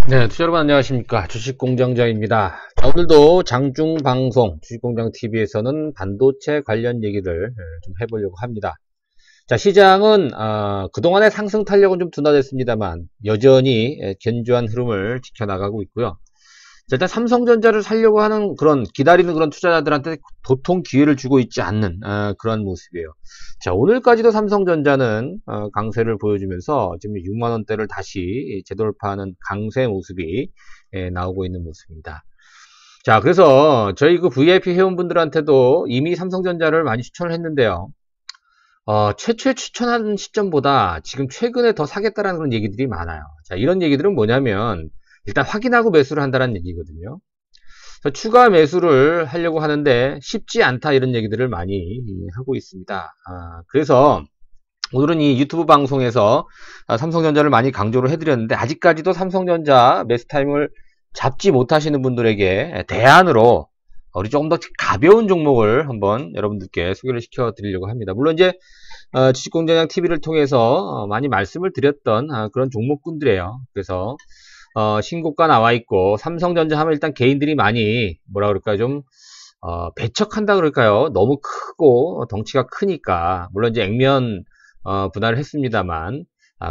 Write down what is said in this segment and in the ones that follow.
네, 투자 여러분 안녕하십니까. 주식공장장입니다. 자, 오늘도 장중방송 주식공장TV에서는 반도체 관련 얘기를 좀 해보려고 합니다. 자, 시장은 그동안의 상승 탄력은 좀 둔화됐습니다만 여전히 견조한 흐름을 지켜나가고 있고요. 자, 일단 삼성전자를 살려고 하는 기다리는 그런 투자자들한테 도통 기회를 주고 있지 않는 그런 모습이에요. 자, 오늘까지도 삼성전자는 강세를 보여주면서 지금 6만원대를 다시 재돌파하는 강세 모습이 나오고 있는 모습입니다. 자, 그래서 저희 그 VIP 회원분들한테도 이미 삼성전자를 많이 추천을 했는데요. 최초에 추천한 시점보다 지금 최근에 더 사겠다라는 그런 얘기들이 많아요. 자, 이런 얘기들은 뭐냐면 일단 확인하고 매수를 한다는 얘기거든요. 그래서 추가 매수를 하려고 하는데 쉽지 않다 이런 얘기들을 많이 하고 있습니다. 그래서 오늘은 이 유튜브 방송에서 삼성전자를 많이 강조를 해드렸는데 아직까지도 삼성전자 매수 타임을 잡지 못하시는 분들에게 대안으로 우리 조금 더 가벼운 종목을 한번 여러분들께 소개를 시켜 드리려고 합니다. 물론 이제 주식공장장 TV를 통해서 많이 말씀을 드렸던 그런 종목군들이에요. 그래서 신고가 나와 있고 삼성전자 하면 일단 개인들이 많이 뭐라 그럴까요? 좀 배척한다 그럴까요? 너무 크고 덩치가 크니까 물론 이제 액면 분할을 했습니다만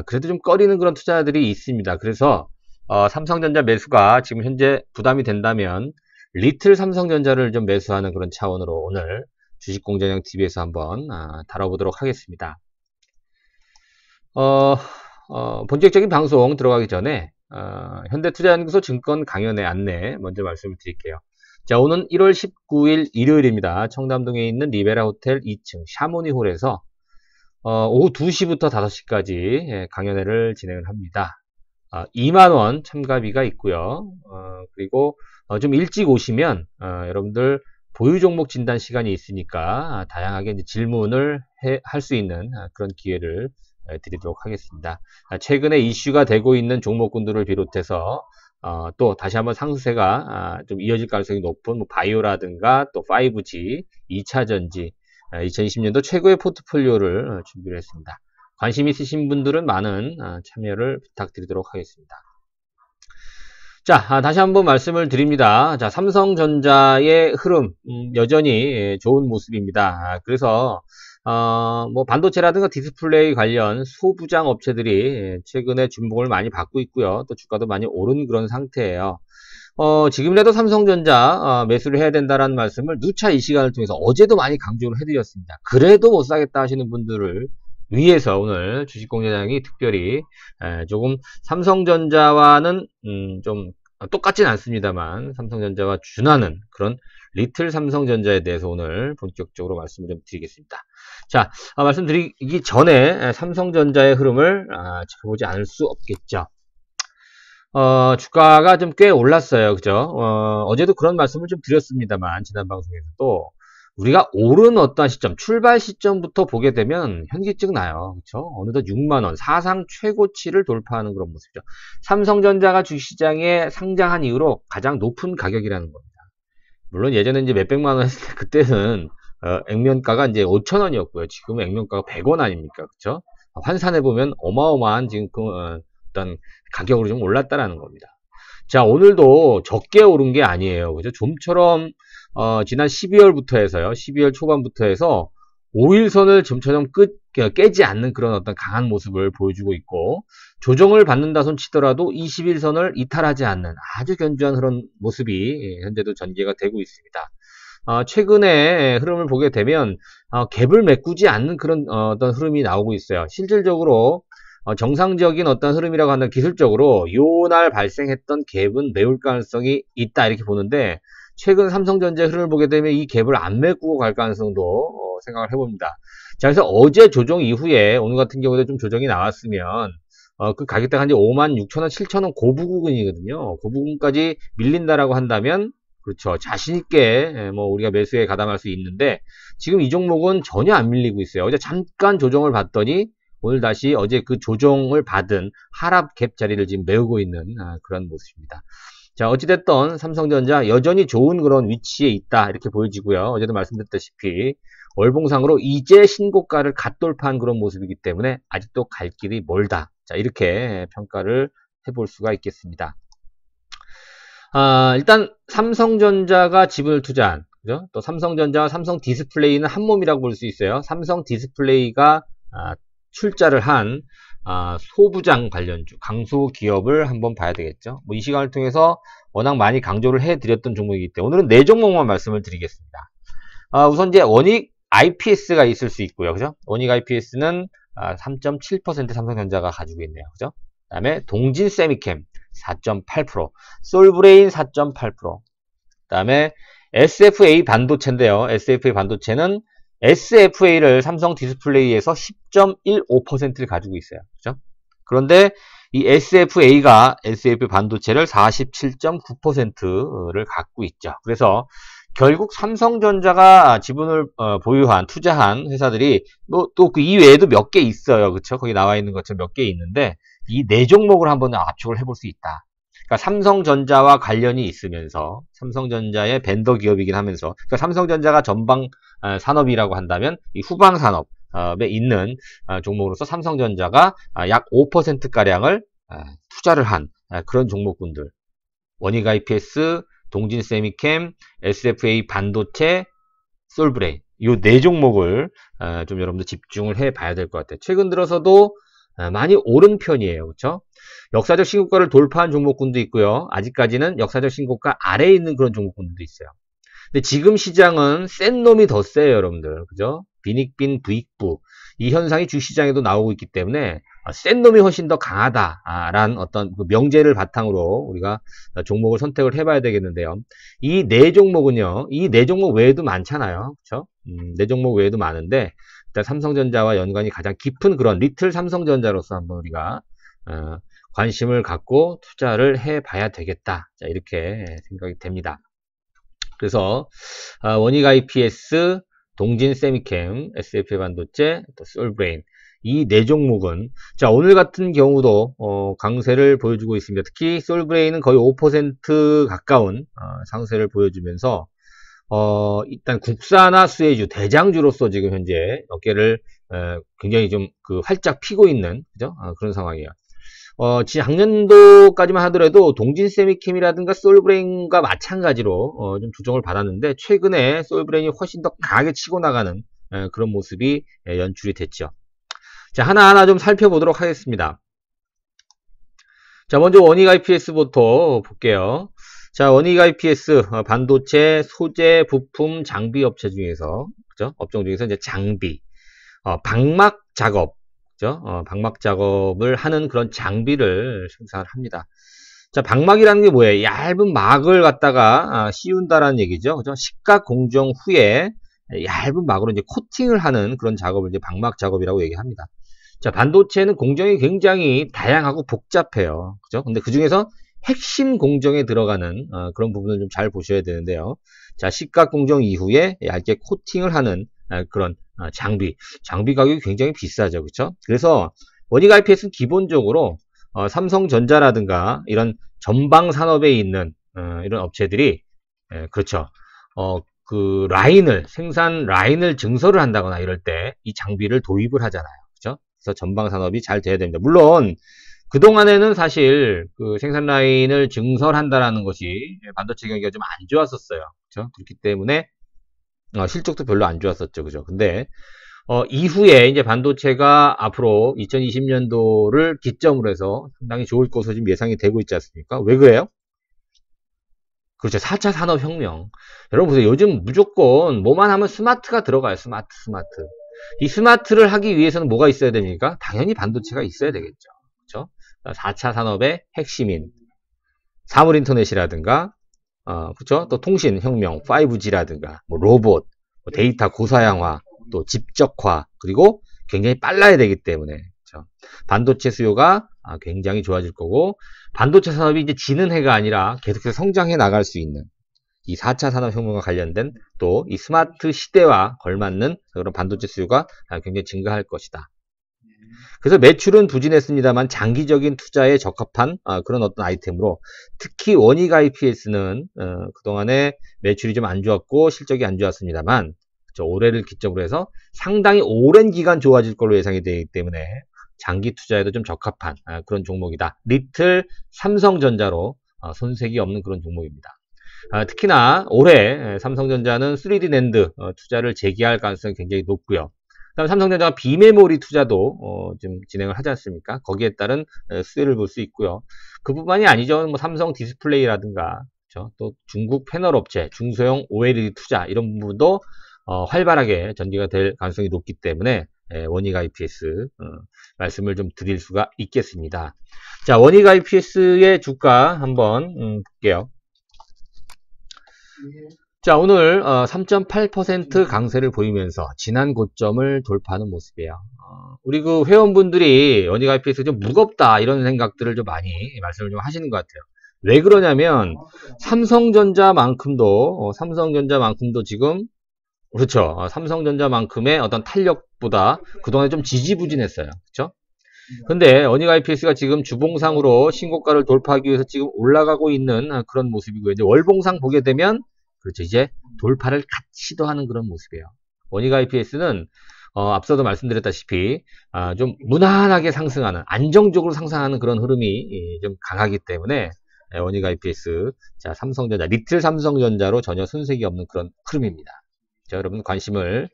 그래도 좀 꺼리는 그런 투자들이 있습니다. 그래서 삼성전자 매수가 지금 현재 부담이 된다면 리틀 삼성전자를 좀 매수하는 그런 차원으로 오늘 주식공장장 TV에서 한번 다뤄보도록 하겠습니다. 본격적인 방송 들어가기 전에 현대투자연구소 증권 강연의 안내 먼저 말씀을 드릴게요. 자, 오늘 1월 19일 일요일입니다. 청담동에 있는 리베라 호텔 2층 샤모니홀에서 오후 2시부터 5시까지 강연회를 진행을 합니다. 2만원 참가비가 있고요. 그리고 좀 일찍 오시면 여러분들 보유 종목 진단 시간이 있으니까 다양하게 이제 질문을 할 수 있는 그런 기회를 드리도록 하겠습니다. 최근에 이슈가 되고 있는 종목군들을 비롯해서 또 다시 한번 상승세가 좀 이어질 가능성이 높은 뭐 바이오라든가 또 5G, 2차전지 2020년도 최고의 포트폴리오를 준비를 했습니다. 관심 있으신 분들은 많은 참여를 부탁드리도록 하겠습니다. 자, 다시 한번 말씀을 드립니다. 자, 삼성전자의 흐름 여전히 좋은 모습입니다. 그래서 뭐 반도체라든가 디스플레이 관련 소부장 업체들이 최근에 주목을 많이 받고 있고요. 또 주가도 많이 오른 그런 상태예요. 지금이라도 삼성전자 매수를 해야 된다라는 말씀을 누차 이 시간을 통해서 어제도 많이 강조를 해드렸습니다. 그래도 못 사겠다 하시는 분들을 위해서 오늘 주식공장장이 특별히 조금 삼성전자와는 좀 똑같진 않습니다만 삼성전자와 준하는 그런 리틀 삼성전자에 대해서 오늘 본격적으로 말씀을 좀 드리겠습니다. 자, 말씀드리기 전에 삼성전자의 흐름을 짚어보지 않을 수 없겠죠. 주가가 좀 꽤 올랐어요. 그죠? 어제도 그런 말씀을 좀 드렸습니다만 지난 방송에서도 우리가 오른 어떠한 시점, 출발 시점부터 보게 되면 현기증 나요. 그렇죠? 어느덧 6만원, 사상 최고치를 돌파하는 그런 모습이죠. 삼성전자가 주시장에 상장한 이후로 가장 높은 가격이라는 겁니다. 물론 예전에 이제 몇백만원 했을 때 그때는 액면가가 이제 5천원이었고요. 지금은 액면가가 100원 아닙니까? 그렇죠? 환산해보면 어마어마한 지금 어떤 가격으로 좀 올랐다라는 겁니다. 자, 오늘도 적게 오른 게 아니에요. 그죠? 좀처럼 지난 12월부터 해서요. 12월 초반부터 해서 5일선을 점처럼 깨지 않는 그런 어떤 강한 모습을 보여주고 있고 조정을 받는다 손 치더라도 21선을 이탈하지 않는 아주 견조한 그런 모습이 현재도 전개가 되고 있습니다. 최근에 흐름을 보게 되면 갭을 메꾸지 않는 그런 어떤 흐름이 나오고 있어요. 실질적으로 정상적인 어떤 흐름이라고 한다면 기술적으로 요날 발생했던 갭은 메울 가능성이 있다 이렇게 보는데 최근 삼성전자의 흐름을 보게 되면 이 갭을 안 메꾸고 갈 가능성도 생각을 해봅니다. 자, 그래서 어제 조정 이후에 오늘 같은 경우에도 좀 조정이 나왔으면 그 가격대가 한 56,000원, 7,000원 고부근이거든요. 고부근까지 밀린다라고 한다면 그렇죠. 자신있게 뭐 우리가 매수에 가담할 수 있는데 지금 이 종목은 전혀 안 밀리고 있어요. 어제 잠깐 조정을 받더니 오늘 다시 어제 그 조정을 받은 하락 갭 자리를 지금 메우고 있는 그런 모습입니다. 자, 어찌됐든 삼성전자 여전히 좋은 그런 위치에 있다 이렇게 보여지고요. 어제도 말씀드렸다시피 월봉상으로 이제 신고가를 갓 돌파한 그런 모습이기 때문에 아직도 갈 길이 멀다. 자, 이렇게 평가를 해볼 수가 있겠습니다. 일단 삼성전자가 지분을 투자한, 그죠? 또 삼성전자와 삼성 디스플레이는 한 몸이라고 볼 수 있어요. 삼성 디스플레이가 출자를 한 소부장 관련주, 강소 기업을 한번 봐야 되겠죠. 뭐 이 시간을 통해서 워낙 많이 강조를 해드렸던 종목이기 때문에 오늘은 4종목만 말씀을 드리겠습니다. 우선 이제 원익 IPS가 있을 수 있고요. 그죠? 원익 IPS는 3.7% 삼성전자가 가지고 있네요. 그죠? 그 다음에 동진 세미캠 4.8%, 솔브레인 4.8%, 그 다음에 SFA 반도체인데요. SFA 반도체는 SFA를 삼성 디스플레이에서 10.15%를 가지고 있어요. 그죠? 그런데 이 SFA가 SFA 반도체를 47.9%를 갖고 있죠. 그래서 결국 삼성전자가 지분을 보유한, 투자한 회사들이 뭐 또 그 이외에도 몇 개 있어요. 그쵸? 거기 나와 있는 것처럼 몇 개 있는데 이 4종목을 한번 압축을 해볼 수 있다. 그러니까 삼성전자와 관련이 있으면서 삼성전자의 밴더 기업이긴 하면서, 그러니까 삼성전자가 전방 산업이라고 한다면 이 후방 산업에 있는 종목으로서 삼성전자가 약 5%가량을 투자를 한 그런 종목군들, 원익 IPS, 동진 세미캠, SFA 반도체, 솔브레인, 이 4종목을 좀 여러분들 집중을 해 봐야 될 것 같아요. 최근 들어서도 많이 오른 편이에요. 그렇죠? 역사적 신고가를 돌파한 종목군도 있고요. 아직까지는 역사적 신고가 아래에 있는 그런 종목군들도 있어요. 근데 지금 시장은 센 놈이 더 세요, 여러분들. 그죠? 빈익빈 부익부. 이 현상이 주시장에도 나오고 있기 때문에 센 놈이 훨씬 더 강하다라는 어떤 그 명제를 바탕으로 우리가 종목을 선택을 해봐야 되겠는데요. 이 4종목은요, 이 4종목 외에도 많잖아요. 그쵸? 4종목 외에도 많은데, 일단 삼성전자와 연관이 가장 깊은 그런 리틀 삼성전자로서 한번 우리가 관심을 갖고 투자를 해봐야 되겠다. 자, 이렇게 생각이 됩니다. 그래서 원익 IPS, 동진 세미캠, SFA 반도체, 또 솔브레인, 이 4종목은 자, 오늘 같은 경우도 강세를 보여주고 있습니다. 특히 솔브레인은 거의 5% 가까운 상세를 보여주면서 일단 국산화 수혜주 대장주로서 지금 현재 어깨를 굉장히 좀 활짝 피고 있는, 그죠? 그런 상황이에요. 작년도까지만 하더라도 동진 세미캠이라든가 솔브레인과 마찬가지로 좀 조정을 받았는데, 최근에 솔브레인이 훨씬 더 강하게 치고 나가는 그런 모습이 연출이 됐죠. 자, 하나하나 좀 살펴보도록 하겠습니다. 자, 먼저 원익 IPS부터 볼게요. 자, 원익 IPS 반도체, 소재, 부품, 장비 업체 중에서, 그죠? 업종 중에서 이제 장비, 방막 작업, 그죠? 방막 작업을 하는 그런 장비를 생산을 합니다. 자, 방막이라는 게 뭐예요? 얇은 막을 갖다가 씌운다라는 얘기죠. 그죠? 식각 공정 후에 얇은 막으로 이제 코팅을 하는 그런 작업을 이제 방막 작업이라고 얘기합니다. 자, 반도체는 공정이 굉장히 다양하고 복잡해요. 그죠? 근데 그 중에서 핵심 공정에 들어가는 그런 부분을 좀 잘 보셔야 되는데요. 자, 식각 공정 이후에 얇게 코팅을 하는 그런 장비 가격이 굉장히 비싸죠. 그렇죠? 그래서 원익 IPS는 기본적으로 삼성전자라든가 이런 전방 산업에 있는 이런 업체들이 그렇죠. 그 생산 라인을 증설을 한다거나 이럴 때 이 장비를 도입을 하잖아요. 그렇죠? 그래서 전방 산업이 잘 돼야 됩니다. 물론 그동안에는 사실 그 생산 라인을 증설한다라는 것이 반도체 경기가 좀 안 좋았었어요. 그렇죠? 그렇기 때문에 실적도 별로 안 좋았었죠. 그죠? 근데 이후에 이제 반도체가 앞으로 2020년도를 기점으로 해서 상당히 좋을 것으로 지금 예상이 되고 있지 않습니까? 왜 그래요? 그렇죠. 4차 산업혁명. 여러분 보세요. 요즘 무조건 뭐만 하면 스마트가 들어가요. 스마트. 이 스마트를 하기 위해서는 뭐가 있어야 됩니까? 당연히 반도체가 있어야 되겠죠. 그렇죠? 4차 산업의 핵심인 사물인터넷이라든가 그렇죠? 또 통신혁명 5G라든가 뭐 로봇, 뭐 데이터 고사양화, 또 집적화, 그리고 굉장히 빨라야 되기 때문에 그렇죠? 반도체 수요가 굉장히 좋아질 거고, 반도체 산업이 이제 지는 해가 아니라 계속해서 성장해 나갈 수 있는 이 4차 산업혁명과 관련된 또 이 스마트 시대와 걸맞는 그런 반도체 수요가 굉장히 증가할 것이다. 그래서 매출은 부진했습니다만 장기적인 투자에 적합한 그런 어떤 아이템으로, 특히 원익 IPS는 그동안에 매출이 좀 안 좋았고 실적이 안 좋았습니다만 올해를 기점으로 해서 상당히 오랜 기간 좋아질 걸로 예상이 되기 때문에 장기 투자에도 좀 적합한 그런 종목이다. 리틀 삼성전자로 손색이 없는 그런 종목입니다. 특히나 올해 삼성전자는 3D 낸드 투자를 재개할 가능성이 굉장히 높고요. 그다음 삼성전자가 비메모리 투자도 좀 진행을 하지 않습니까? 거기에 따른 수혜를 볼 수 있고요. 그뿐만이 아니죠. 뭐 삼성 디스플레이라든가 그렇죠? 또 중국 패널 업체, 중소형 OLED 투자 이런 부분도 활발하게 전개가 될 가능성이 높기 때문에 원익 IPS 말씀을 좀 드릴 수가 있겠습니다. 자, 원익 IPS의 주가 한번 볼게요. 자, 오늘 3.8% 강세를 보이면서 지난 고점을 돌파하는 모습이에요. 우리 그 회원분들이 원익 IPS 좀 무겁다 이런 생각들을 좀 많이 말씀을 좀 하시는 것 같아요. 왜 그러냐면 삼성전자만큼도 지금 그렇죠. 삼성전자만큼의 어떤 탄력보다 그동안에 좀 지지부진했어요. 그렇죠? 근데 원익 IPS가 지금 주봉상으로 신고가를 돌파하기 위해서 지금 올라가고 있는 그런 모습이고요. 이제 월봉상 보게 되면 그렇죠. 이제 돌파를 시도하는 그런 모습이에요. 원익 IPS는 앞서도 말씀드렸다시피 좀 무난하게 상승하는 안정적으로 상승하는 그런 흐름이 좀 강하기 때문에 원익 IPS 자 삼성전자 리틀 삼성전자로 전혀 손색이 없는 그런 흐름입니다. 자, 여러분 관심을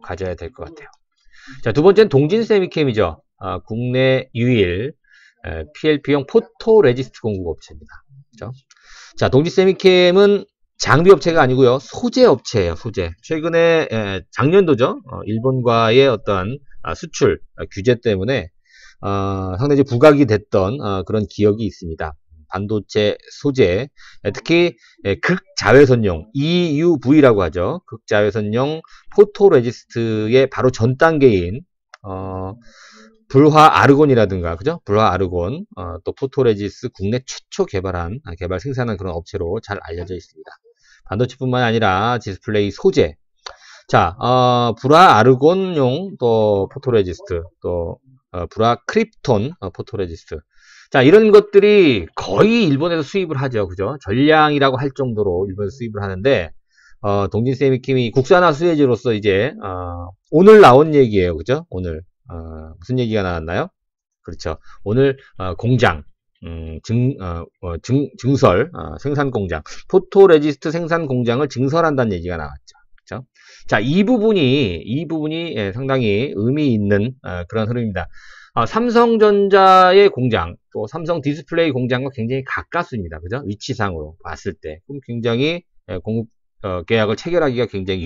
가져야 될 것 같아요. 자, 두 번째는 동진 세미캠이죠. 국내 유일 PLP용 포토 레지스트 공급업체입니다. 그렇죠? 자, 동진 세미캠은 장비 업체가 아니고요. 소재 업체예요. 소재. 최근에 작년도죠. 일본과의 어떤 수출 규제 때문에 상당히 부각이 됐던 그런 기억이 있습니다. 반도체 소재, 특히 극자외선용 EUV라고 하죠. 극자외선용 포토레지스트의 바로 전 단계인 불화 아르곤이라든가 그죠? 불화 아르곤 또 포토레지스트 국내 최초 개발 생산한 그런 업체로 잘 알려져 있습니다. 반도체뿐만 아니라 디스플레이 소재. 자, 불화 아르곤용 또 포토레지스트 또 불화 크립톤 포토레지스트. 자, 이런 것들이 거의 일본에서 수입을 하죠. 그죠? 전량이라고 할 정도로 일본에서 수입을 하는데, 동진 세미킴이 국산화 수혜지로서 이제, 오늘 나온 얘기예요. 그죠? 오늘, 무슨 얘기가 나왔나요? 그렇죠. 오늘, 공장, 증설, 생산 공장, 포토레지스트 생산 공장을 증설한다는 얘기가 나왔죠. 그렇죠? 자, 이 부분이 상당히 의미 있는, 그런 흐름입니다. 삼성전자의 공장, 또 삼성 디스플레이 공장과 굉장히 가깝습니다. 그죠? 위치상으로 봤을 때. 그럼 굉장히 공급 계약을 체결하기가 굉장히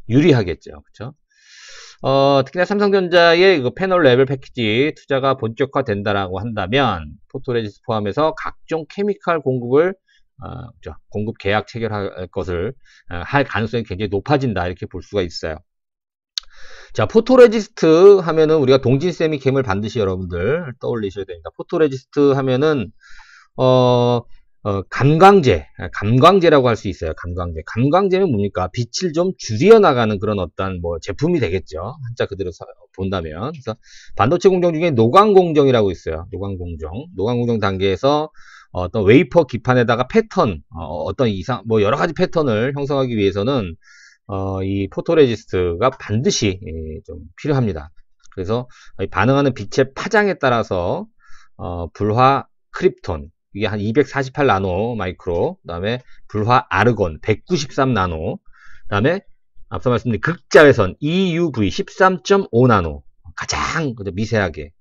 유리하겠죠. 그죠? 특히나 삼성전자의 그 패널 레벨 패키지 투자가 본격화된다라고 한다면, 포토레지스트 포함해서 각종 케미칼 공급을, 공급 계약 체결할 것을, 할 가능성이 굉장히 높아진다. 이렇게 볼 수가 있어요. 자, 포토레지스트 하면은 우리가 동진 세미캠을 반드시 여러분들 떠올리셔야 됩니다. 포토레지스트 하면은 감광제라고 할 수 있어요. 감광제는 뭡니까? 빛을 좀 줄여 나가는 그런 어떤 뭐 제품이 되겠죠. 한자 그대로 본다면. 그래서 반도체 공정 중에 노광 공정이라고 있어요. 노광 공정 단계에서 어떤 웨이퍼 기판에다가 패턴, 어떤 이상 뭐 여러 가지 패턴을 형성하기 위해서는 이 포토레지스트가 반드시 좀 필요합니다. 그래서 반응하는 빛의 파장에 따라서 불화 크립톤 이게 한 248 나노 마이크로, 그 다음에 불화 아르곤 193 나노, 그 다음에 앞서 말씀드린 극자외선 EUV 13.5 나노, 가장 미세하게.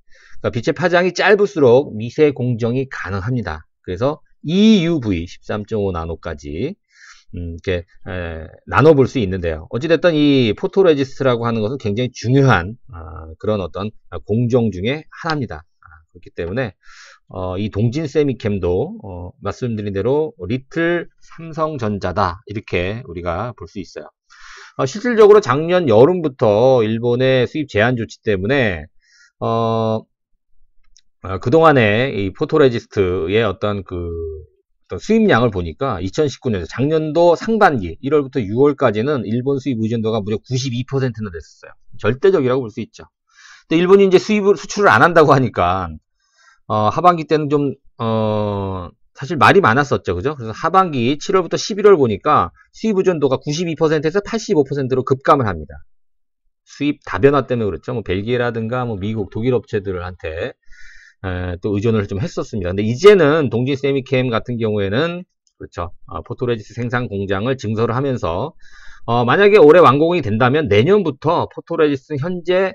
그러니까 빛의 파장이 짧을수록 미세 공정이 가능합니다. 그래서 EUV 13.5 나노까지 이렇게 나눠볼 수 있는데요. 어찌됐든 이 포토레지스트라고 하는 것은 굉장히 중요한 그런 어떤 공정 중에 하나입니다. 그렇기 때문에 이 동진 세미캠도 말씀드린 대로 리틀 삼성전자다 이렇게 우리가 볼 수 있어요. 실질적으로 작년 여름부터 일본의 수입 제한 조치 때문에 그동안에 이 포토레지스트의 어떤 수입량을 보니까 2019년에서 작년도 상반기 1월부터 6월까지는 일본 수입 의존도가 무려 92%나 됐었어요. 절대적이라고 볼 수 있죠. 근데 일본이 이제 수출을 안 한다고 하니까 하반기 때는 좀 사실 말이 많았었죠. 그죠? 그래서 하반기 7월부터 11월 보니까 수입 의존도가 92%에서 85%로 급감을 합니다. 수입 다변화 때문에 그렇죠. 뭐 벨기에라든가 뭐 미국, 독일 업체들한테 또 의존을 좀 했었습니다. 근데 이제는 동진 세미캠 같은 경우에는 그렇죠. 포토레지스트 생산 공장을 증설을 하면서 만약에 올해 완공이 된다면 내년부터 포토레지스트 현재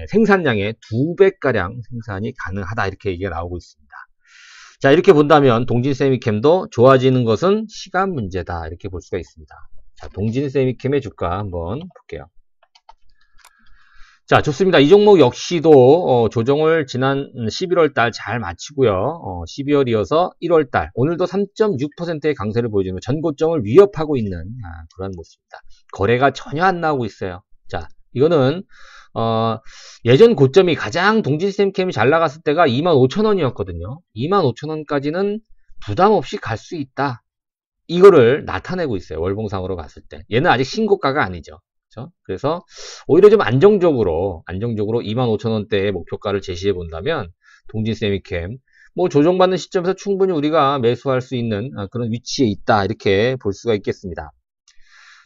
생산량의 2배가량 생산이 가능하다 이렇게 얘기가 나오고 있습니다. 자, 이렇게 본다면 동진 세미캠도 좋아지는 것은 시간 문제다 이렇게 볼 수가 있습니다. 자, 동진 세미캠의 주가 한번 볼게요. 자, 좋습니다. 이 종목 역시도 조정을 지난 11월달 잘 마치고요. 12월이어서 1월달 오늘도 3.6%의 강세를 보여주는 전고점을 위협하고 있는 그런 모습입니다. 거래가 전혀 안 나오고 있어요. 자, 이거는 예전 고점이 가장 동진 세미캠이 잘 나갔을 때가 25,000원이었거든요. 25,000원까지는 부담 없이 갈 수 있다. 이거를 나타내고 있어요. 월봉상으로 봤을 때. 얘는 아직 신고가가 아니죠. 그래서 오히려 좀 안정적으로 25,000원대의 목표가를 제시해 본다면 동진 세미캠 뭐 조정받는 시점에서 충분히 우리가 매수할 수 있는 그런 위치에 있다 이렇게 볼 수가 있겠습니다.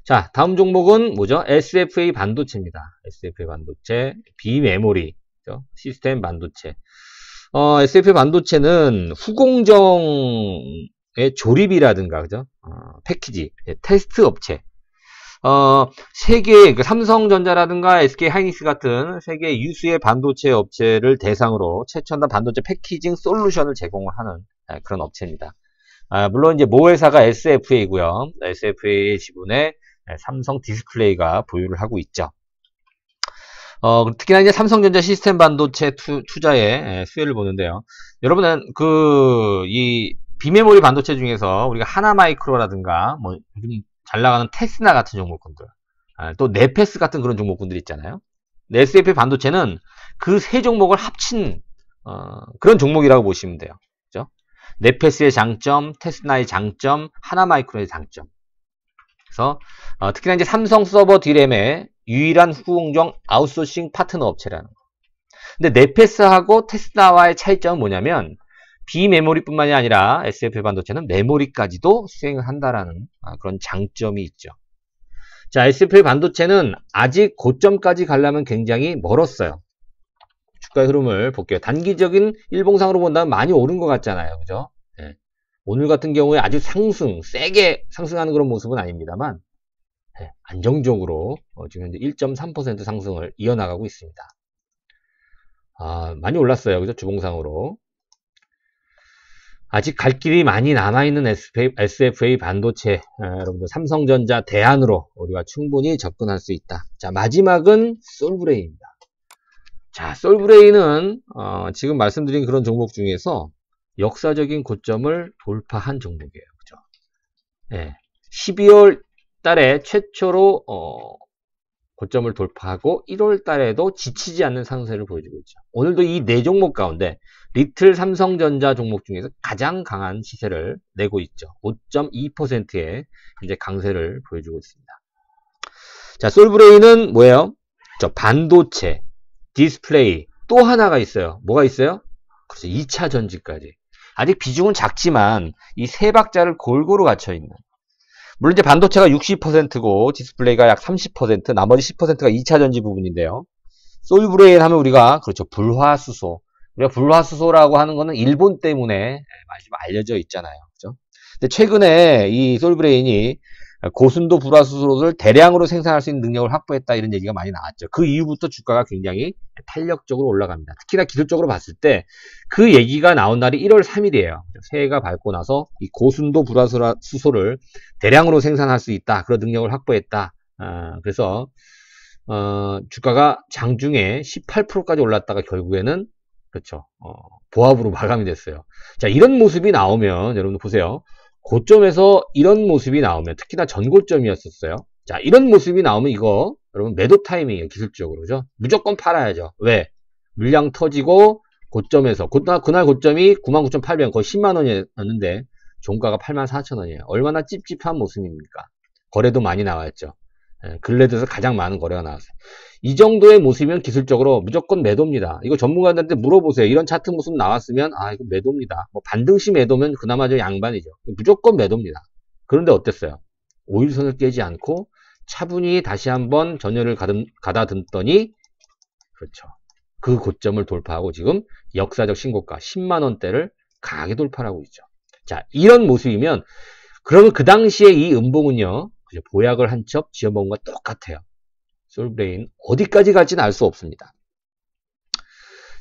자, 다음 종목은 뭐죠? SFA 반도체입니다. SFA 반도체 비메모리 시스템 반도체. SFA 반도체는 후공정의 조립이라든가 그죠? 패키지 테스트 업체 세계 삼성전자라든가 SK하이닉스 같은 세계 유수의 반도체 업체를 대상으로 최첨단 반도체 패키징 솔루션을 제공을 하는 그런 업체입니다. 물론 이제 모 회사가 SFA고요. SFA 지분에 삼성 디스플레이가 보유를 하고 있죠. 특히나 이제 삼성전자 시스템 반도체 투자의 수혜를 보는데요. 여러분은 이 비메모리 반도체 중에서 우리가 하나마이크로라든가 뭐 요즘 잘 나가는 테스나 같은 종목군들, 또 네페스 같은 그런 종목군들 있잖아요. SFA 반도체는 그 세 종목을 합친 그런 종목이라고 보시면 돼요. 그죠? 네페스의 장점, 테스나의 장점, 하나마이크로의 장점. 그래서 특히나 이제 삼성 서버 디램의 유일한 후공정 아웃소싱 파트너 업체라는 거. 근데 네페스하고 테스나와의 차이점은 뭐냐면 비메모리뿐만이 아니라 SFA 반도체는 메모리까지도 수행을 한다라는 그런 장점이 있죠. 자, SFA 반도체는 아직 고점까지 가려면 굉장히 멀었어요. 주가의 흐름을 볼게요. 단기적인 일봉상으로 본다면 많이 오른 것 같잖아요. 그죠? 네. 오늘 같은 경우에 아주 세게 상승하는 그런 모습은 아닙니다만 네, 안정적으로 지금 현재 1.3% 상승을 이어나가고 있습니다. 많이 올랐어요. 그죠? 주봉상으로. 아직 갈 길이 많이 남아있는 SFA 반도체, 여러분들 삼성전자 대안으로 우리가 충분히 접근할 수 있다. 자, 마지막은 솔브레이입니다. 자, 솔브레이는 지금 말씀드린 그런 종목 중에서 역사적인 고점을 돌파한 종목이에요. 그죠? 네, 12월 달에 최초로 고점을 돌파하고 1월 달에도 지치지 않는 상승세를 보여주고 있죠. 오늘도 이 네 종목 가운데 리틀 삼성전자 종목 중에서 가장 강한 시세를 내고 있죠. 5.2%의 이제 강세를 보여주고 있습니다. 자, 솔브레이는 뭐예요? 반도체, 디스플레이, 또 하나가 있어요. 뭐가 있어요? 그렇죠. 2차 전지까지. 아직 비중은 작지만 이 세 박자를 골고루 갖춰 있는. 물론 이제 반도체가 60%고 디스플레이가 약 30%, 나머지 10%가 2차 전지 부분인데요. 솔브레이 하면 우리가 그렇죠. 불화수소. 우리가 불화수소라고 하는 거는 일본 때문에 많이 좀 알려져 있잖아요. 그죠? 근데 최근에 이 솔브레인이 고순도 불화수소를 대량으로 생산할 수 있는 능력을 확보했다 이런 얘기가 많이 나왔죠. 그 이후부터 주가가 굉장히 탄력적으로 올라갑니다. 특히나 기술적으로 봤을 때 그 얘기가 나온 날이 1월 3일이에요. 새해가 밝고 나서 이 고순도 불화수소를 대량으로 생산할 수 있다. 그런 능력을 확보했다. 그래서 주가가 장중에 18%까지 올랐다가 결국에는 그렇죠. 보합으로 마감이 됐어요. 자, 이런 모습이 나오면 여러분 보세요. 고점에서 이런 모습이 나오면 특히나 전고점이었었어요. 자, 이런 모습이 나오면 이거 여러분 매도 타이밍이에요. 기술적으로. 그죠? 무조건 팔아야죠. 왜? 물량 터지고 고점에서 그날 고점이 99,800원 거의 10만원이었는데 종가가 84,000원이에요. 얼마나 찝찝한 모습입니까? 거래도 많이 나왔죠. 근래 들어서 가장 많은 거래가 나왔어요. 이 정도의 모습이면 기술적으로 무조건 매도입니다. 이거 전문가들한테 물어보세요. 이런 차트 모습 나왔으면 이거 매도입니다. 뭐 반등시 매도면 그나마 좀 양반이죠. 무조건 매도입니다. 그런데 어땠어요? 5일선을 깨지 않고 차분히 다시 한번 전열을 가다듬더니 그렇죠. 그 고점을 돌파하고 지금 역사적 신고가 10만원대를 강하게 돌파하고 있죠. 자, 이런 모습이면 그러면 그 당시에 이 음봉은요, 보약을 한 첩 지어먹은 것과 똑같아요. 솔브레인 어디까지 갈지는 알 수 없습니다.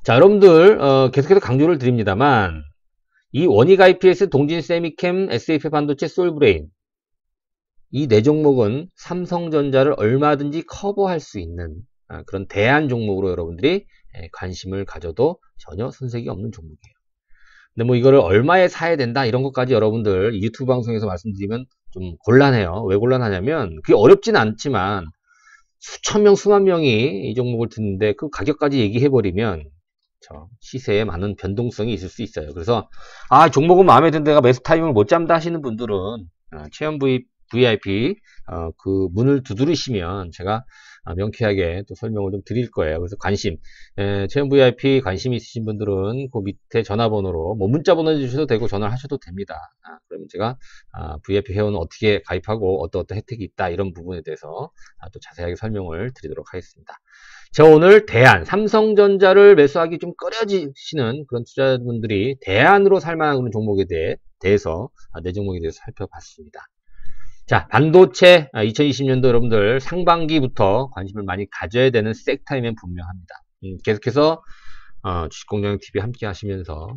자, 여러분들 계속해서 강조를 드립니다만 이 원익 IPS, 동진 세미캠, SFA 반도체, 솔브레인 이 네 종목은 삼성전자를 얼마든지 커버할 수 있는 그런 대안 종목으로 여러분들이 관심을 가져도 전혀 손색이 없는 종목이에요. 근데 뭐 이거를 얼마에 사야 된다 이런 것까지 여러분들 유튜브 방송에서 말씀드리면 좀 곤란해요. 왜 곤란하냐면 그게 어렵진 않지만 수천 명, 수만 명이 이 종목을 듣는데 그 가격까지 얘기해버리면 시세에 많은 변동성이 있을 수 있어요. 그래서 종목은 마음에 든 데가 매수 타이밍을 못 잡는다 하시는 분들은 체험 VIP 그 문을 두드리시면 제가 명쾌하게 또 설명을 좀 드릴 거예요. 그래서 체험 VIP 관심 있으신 분들은 그 밑에 전화번호로 뭐 문자 보내주셔도 되고 전화를 하셔도 됩니다. 그러면 제가 VIP 회원은 어떻게 가입하고 어떤 혜택이 있다 이런 부분에 대해서 또 자세하게 설명을 드리도록 하겠습니다. 저 오늘 삼성전자를 매수하기 좀 꺼려지시는 그런 투자자분들이 대안으로 살만한 그런 종목에 대해서 네 종목에 대해서 살펴봤습니다. 자, 반도체 2020년도 여러분들 상반기부터 관심을 많이 가져야 되는 섹터이면 분명합니다. 계속해서 주식공장TV 함께 하시면서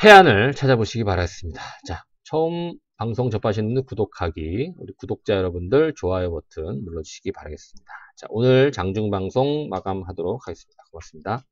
해안을 찾아보시기 바라겠습니다. 자, 처음 방송 접하시는 분들 구독하기, 우리 구독자 여러분들 좋아요 버튼 눌러주시기 바라겠습니다. 자, 오늘 장중방송 마감하도록 하겠습니다. 고맙습니다.